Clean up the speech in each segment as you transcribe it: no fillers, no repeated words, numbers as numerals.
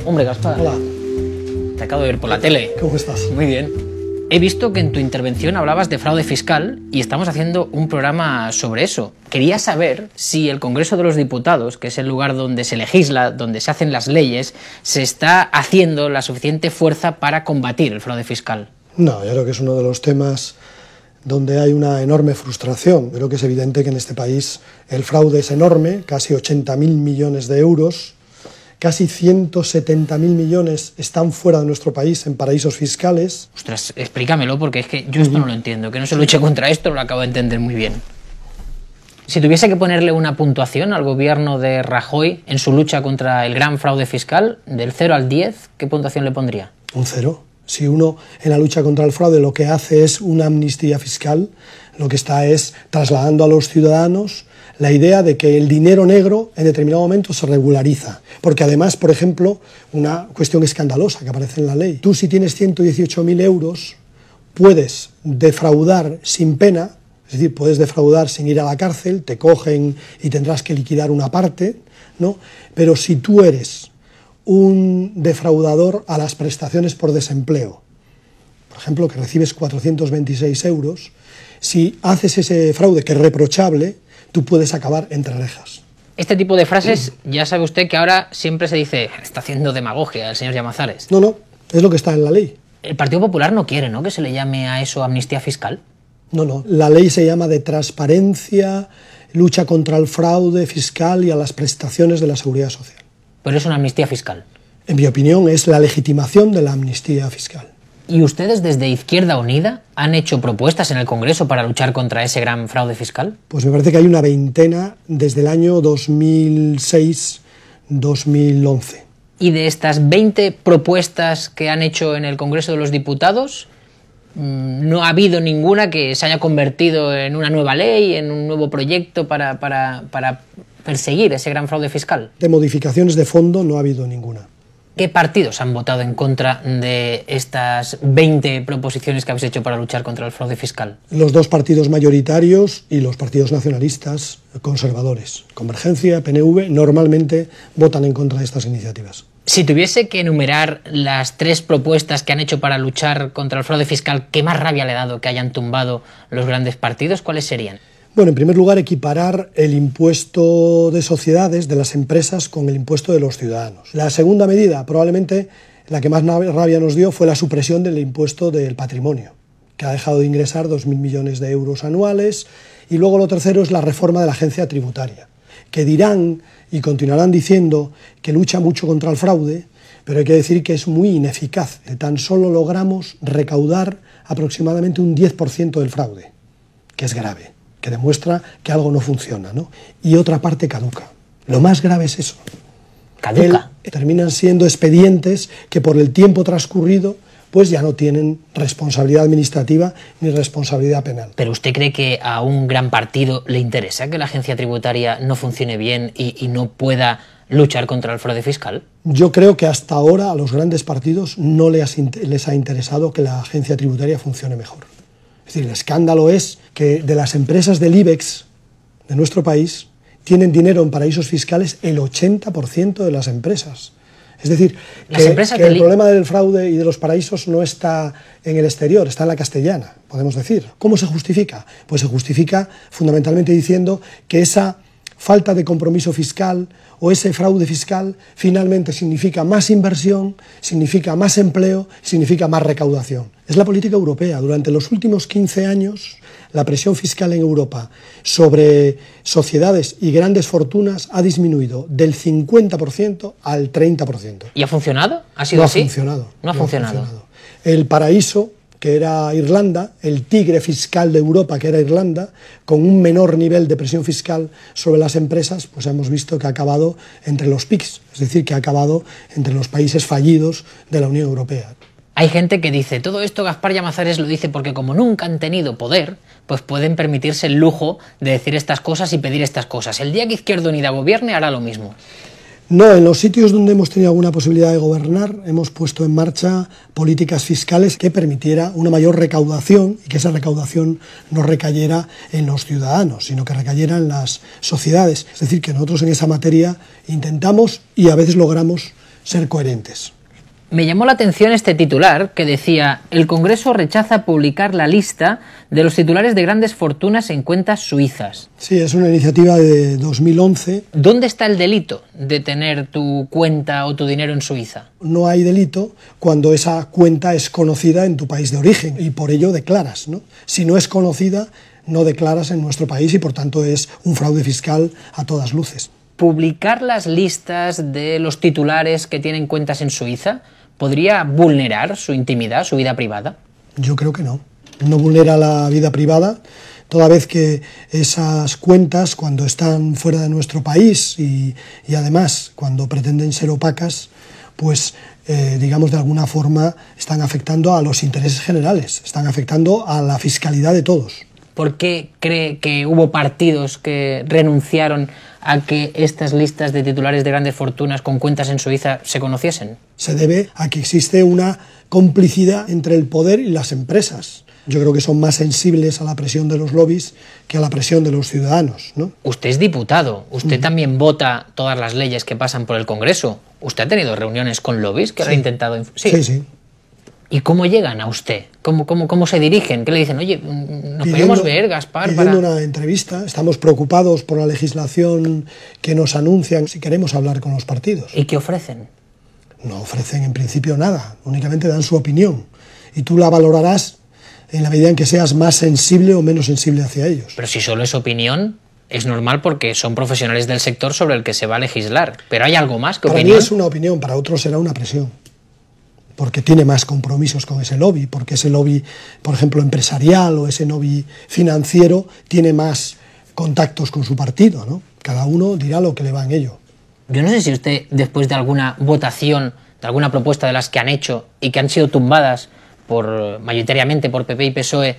Hombre, Gaspar. Hola. Te acabo de ver por la tele. ¿Cómo estás? Muy bien. He visto que en tu intervención hablabas de fraude fiscal y estamos haciendo un programa sobre eso. Quería saber si el Congreso de los Diputados, que es el lugar donde se legisla, donde se hacen las leyes, se está haciendo la suficiente fuerza para combatir el fraude fiscal. No, yo creo que es uno de los temas donde hay una enorme frustración. Creo que es evidente que en este país el fraude es enorme, casi 80.000 millones de euros, casi 170.000 millones están fuera de nuestro país en paraísos fiscales. Ostras, explícamelo porque es que yo esto no lo entiendo, que no se luche contra esto lo acabo de entender muy bien. Si tuviese que ponerle una puntuación al gobierno de Rajoy en su lucha contra el gran fraude fiscal, del 0 al 10, ¿qué puntuación le pondría? Un 0. Si uno en la lucha contra el fraude lo que hace es una amnistía fiscal, lo que está es trasladando a los ciudadanos la idea de que el dinero negro en determinado momento se regulariza. Porque además, por ejemplo, una cuestión escandalosa que aparece en la ley. Tú si tienes 118.000 euros puedes defraudar sin pena, es decir, puedes defraudar sin ir a la cárcel, te cogen y tendrás que liquidar una parte, ¿no? Pero si tú eres un defraudador a las prestaciones por desempleo, por ejemplo, que recibes 426 euros, si haces ese fraude que es reprochable, tú puedes acabar entre rejas. Este tipo de frases, ya sabe usted que ahora siempre se dice, está haciendo demagogia el señor Llamazares. No, es lo que está en la ley. El Partido Popular no quiere, ¿no?, que se le llame a eso amnistía fiscal. No, la ley se llama de transparencia, lucha contra el fraude fiscal y a las prestaciones de la seguridad social. Pero es una amnistía fiscal. En mi opinión, es la legitimación de la amnistía fiscal. ¿Y ustedes desde Izquierda Unida han hecho propuestas en el Congreso para luchar contra ese gran fraude fiscal? Pues me parece que hay una veintena desde el año 2006-2011. ¿Y de estas 20 propuestas que han hecho en el Congreso de los Diputados, no ha habido ninguna que se haya convertido en una nueva ley, en un nuevo proyecto para perseguir ese gran fraude fiscal? De modificaciones de fondo no ha habido ninguna. ¿Qué partidos han votado en contra de estas 20 proposiciones que habéis hecho para luchar contra el fraude fiscal? Los dos partidos mayoritarios y los partidos nacionalistas conservadores. Convergencia, PNV, normalmente votan en contra de estas iniciativas. Si tuviese que enumerar las 3 propuestas que han hecho para luchar contra el fraude fiscal que más rabia le ha dado que hayan tumbado los grandes partidos, ¿cuáles serían? Bueno, en primer lugar, equiparar el impuesto de sociedades de las empresas con el impuesto de los ciudadanos. La segunda medida, probablemente la que más rabia nos dio, fue la supresión del impuesto del patrimonio, que ha dejado de ingresar 2.000 millones de euros anuales. Y luego lo tercero es la reforma de la agencia tributaria, que dirán y continuarán diciendo que lucha mucho contra el fraude, pero hay que decir que es muy ineficaz. Tan solo logramos recaudar aproximadamente un 10% del fraude, que es grave, que demuestra que algo no funciona, ¿no? Y otra parte caduca. Lo más grave es eso. ¿Caduca? Terminan siendo expedientes que por el tiempo transcurrido pues ya no tienen responsabilidad administrativa ni responsabilidad penal. ¿Pero usted cree que a un gran partido le interesa que la agencia tributaria no funcione bien y no pueda luchar contra el fraude fiscal? Yo creo que hasta ahora a los grandes partidos no les ha interesado que la agencia tributaria funcione mejor. Es decir, el escándalo es que de las empresas del IBEX de nuestro país tienen dinero en paraísos fiscales el 80% de las empresas. Es decir, que el problema del fraude y de los paraísos no está en el exterior, está en la castellana, podemos decir. ¿Cómo se justifica? Pues se justifica fundamentalmente diciendo que esa falta de compromiso fiscal o ese fraude fiscal finalmente significa más inversión, significa más empleo, significa más recaudación. Es la política europea. Durante los últimos 15 años, la presión fiscal en Europa sobre sociedades y grandes fortunas ha disminuido del 50% al 30%. ¿Y ha funcionado? ¿Ha sido así? No ha funcionado. El paraíso, que era Irlanda, el tigre fiscal de Europa, que era Irlanda, con un menor nivel de presión fiscal sobre las empresas, pues hemos visto que ha acabado entre los PIGS, es decir, que ha acabado entre los países fallidos de la Unión Europea. Hay gente que dice, todo esto Gaspar Llamazares lo dice porque como nunca han tenido poder, pues pueden permitirse el lujo de decir estas cosas y pedir estas cosas. El día que Izquierda Unida gobierne hará lo mismo. No, en los sitios donde hemos tenido alguna posibilidad de gobernar hemos puesto en marcha políticas fiscales que permitiera una mayor recaudación y que esa recaudación no recayera en los ciudadanos, sino que recayera en las sociedades. Es decir, que nosotros en esa materia intentamos y a veces logramos ser coherentes. Me llamó la atención este titular que decía: el Congreso rechaza publicar la lista de los titulares de grandes fortunas en cuentas suizas. Sí, es una iniciativa de 2011. ¿Dónde está el delito de tener tu cuenta o tu dinero en Suiza? No hay delito cuando esa cuenta es conocida en tu país de origen y por ello declaras, ¿no? Si no es conocida, no declaras en nuestro país y por tanto es un fraude fiscal a todas luces. ¿Publicar las listas de los titulares que tienen cuentas en Suiza podría vulnerar su intimidad, su vida privada? Yo creo que no. No vulnera la vida privada, toda vez que esas cuentas, cuando están fuera de nuestro país y además cuando pretenden ser opacas, pues digamos de alguna forma están afectando a los intereses generales, están afectando a la fiscalidad de todos. ¿Por qué cree que hubo partidos que renunciaron a que estas listas de titulares de grandes fortunas con cuentas en Suiza se conociesen? Se debe a que existe una complicidad entre el poder y las empresas. Yo creo que son más sensibles a la presión de los lobbies que a la presión de los ciudadanos, ¿no? Usted es diputado, usted también vota todas las leyes que pasan por el Congreso. ¿Usted ha tenido reuniones con lobbies que han intentado... Sí. ¿Y cómo llegan a usted? ¿Cómo se dirigen? ¿Qué le dicen? Oye, nos podemos ver, Gaspar, pidiendo una entrevista. Estamos preocupados por la legislación que nos anuncian si queremos hablar con los partidos. ¿Y qué ofrecen? No ofrecen en principio nada, únicamente dan su opinión. Y tú la valorarás en la medida en que seas más sensible o menos sensible hacia ellos. Pero si solo es opinión, es normal porque son profesionales del sector sobre el que se va a legislar. Pero ¿hay algo más que opinión? Para mí es una opinión, para otros será una presión. Porque tiene más compromisos con ese lobby, porque ese lobby, por ejemplo, empresarial o ese lobby financiero tiene más contactos con su partido, ¿no? Cada uno dirá lo que le va en ello. Yo no sé si usted, después de alguna votación, de alguna propuesta de las que han hecho y que han sido tumbadas mayoritariamente por PP y PSOE,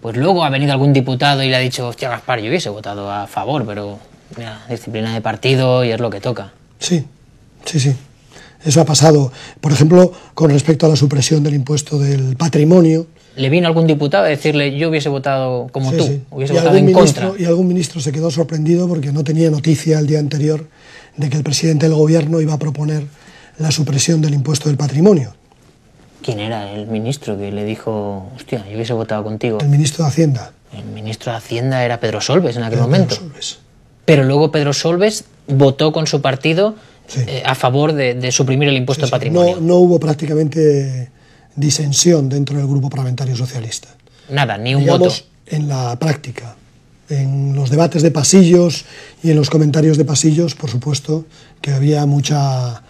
pues luego ha venido algún diputado y le ha dicho: hostia, Gaspar, yo hubiese votado a favor, pero mira, disciplina de partido y es lo que toca. Sí. Eso ha pasado, por ejemplo, con respecto a la supresión del impuesto del patrimonio. ¿Le vino algún diputado a decirle: yo hubiese votado como tú, sí. hubiese votado en contra? Y algún ministro se quedó sorprendido porque no tenía noticia el día anterior de que el presidente del gobierno iba a proponer la supresión del impuesto del patrimonio. ¿Quién era el ministro que le dijo: hostia, yo hubiese votado contigo? El ministro de Hacienda. El ministro de Hacienda era Pedro Solbes en aquel momento. Pedro Solbes. Pero luego Pedro Solbes votó con su partido a favor de suprimir el impuesto al patrimonio. No hubo prácticamente disensión dentro del grupo parlamentario socialista. Nada, ni un voto. voto. En la práctica, en los debates de pasillos y en los comentarios de pasillos, por supuesto, que había mucha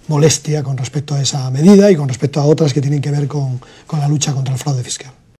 molestia con respecto a esa medida y con respecto a otras que tienen que ver con la lucha contra el fraude fiscal.